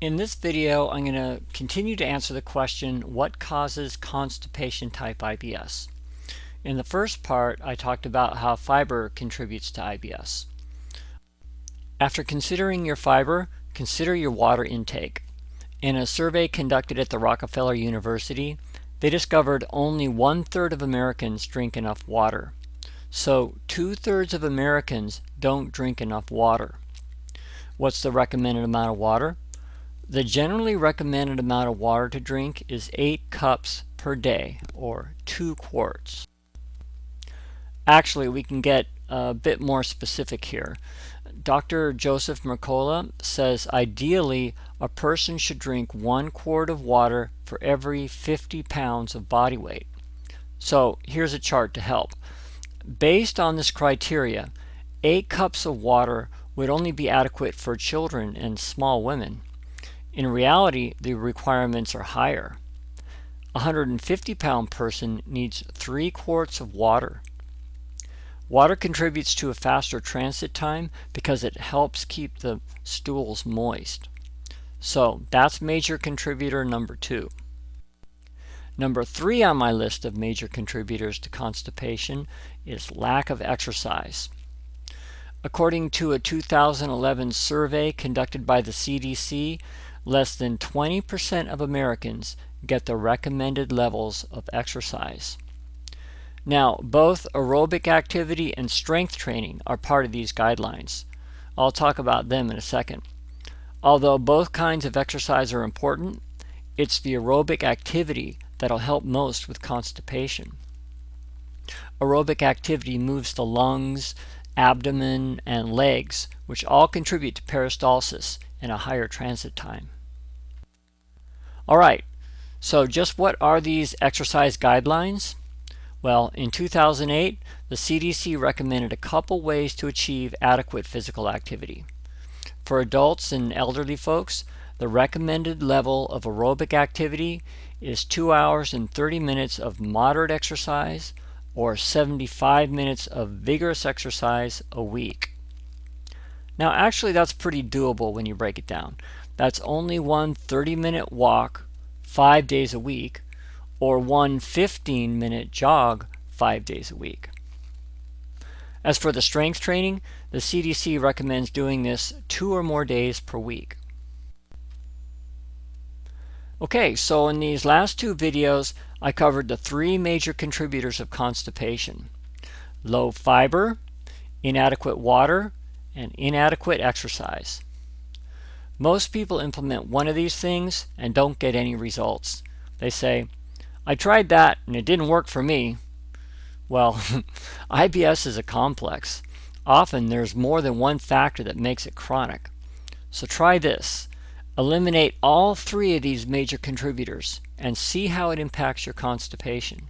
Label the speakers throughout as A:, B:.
A: In this video, I'm going to continue to answer the question, what causes constipation type IBS? In the first part, I talked about how fiber contributes to IBS. After considering your fiber, consider your water intake. In a survey conducted at the Rockefeller University, they discovered only 1/3 of Americans drink enough water. So 2/3 of Americans don't drink enough water. What's the recommended amount of water? The generally recommended amount of water to drink is 8 cups per day, or 2 quarts. Actually, we can get a bit more specific here. Dr. Joseph Mercola says ideally a person should drink 1 quart of water for every 50 pounds of body weight. So here's a chart to help. Based on this criteria, 8 cups of water would only be adequate for children and small women. In reality, the requirements are higher. A 150-pound person needs 3 quarts of water. Water contributes to a faster transit time because it helps keep the stools moist. So that's major contributor number 2. Number 3 on my list of major contributors to constipation is lack of exercise. According to a 2011 survey conducted by the CDC, less than 20% of Americans get the recommended levels of exercise. Now, both aerobic activity and strength training are part of these guidelines. I'll talk about them in a second. Although both kinds of exercise are important, it's the aerobic activity that'll help most with constipation. Aerobic activity moves the lungs, abdomen, and legs, which all contribute to peristalsis and a higher transit time. Alright, so just what are these exercise guidelines? Well, in 2008, the CDC recommended a couple ways to achieve adequate physical activity. For adults and elderly folks, the recommended level of aerobic activity is 2 hours and 30 minutes of moderate exercise or 75 minutes of vigorous exercise a week. Now actually that's pretty doable when you break it down. That's only one 30-minute walk 5 days a week or one 15-minute jog 5 days a week. As for the strength training, the CDC recommends doing this 2 or more days per week. Okay, so in these last 2 videos, I covered the 3 major contributors of constipation: low fiber, inadequate water, and inadequate exercise. Most people implement one of these things and don't get any results. They say, I tried that and it didn't work for me. Well, IBS is a complex. Often there's more than one factor that makes it chronic. So try this. Eliminate all 3 of these major contributors and see how it impacts your constipation.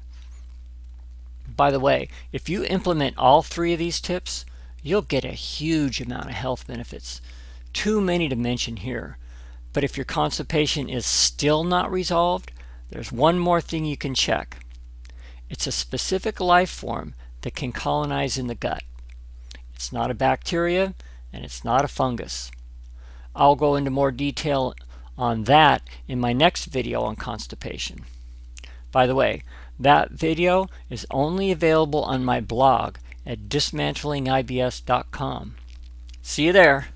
A: By the way, if you implement all 3 of these tips, you'll get a huge amount of health benefits. Too many to mention here. But if your constipation is still not resolved, there's one more thing you can check. It's a specific life form that can colonize in the gut. It's not a bacteria and it's not a fungus. I'll go into more detail on that in my next video on constipation. By the way, that video is only available on my blog at dismantlingibs.com. See you there.